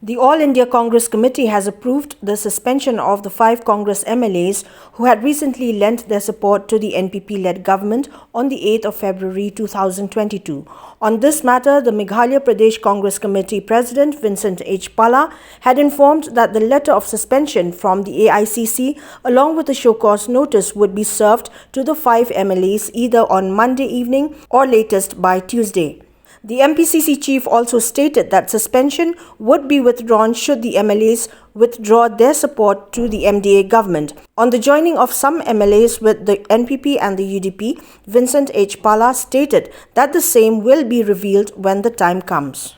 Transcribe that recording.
The All India Congress Committee has approved the suspension of the 5 Congress MLAs who had recently lent their support to the NPP-LED government on the 8th of February 2022. On this matter, the Meghalaya Pradesh Congress Committee President Vincent Pala had informed that the letter of suspension from the AICC along with a show-cause notice would be served to the 5 MLAs either on Monday evening or latest by Tuesday. The MPCC chief also stated that suspension would be withdrawn should the MLAs withdraw their support to the MDA government. On the joining of some MLAs with the NPP and the UDP, Vincent Pala stated that the same will be revealed when the time comes.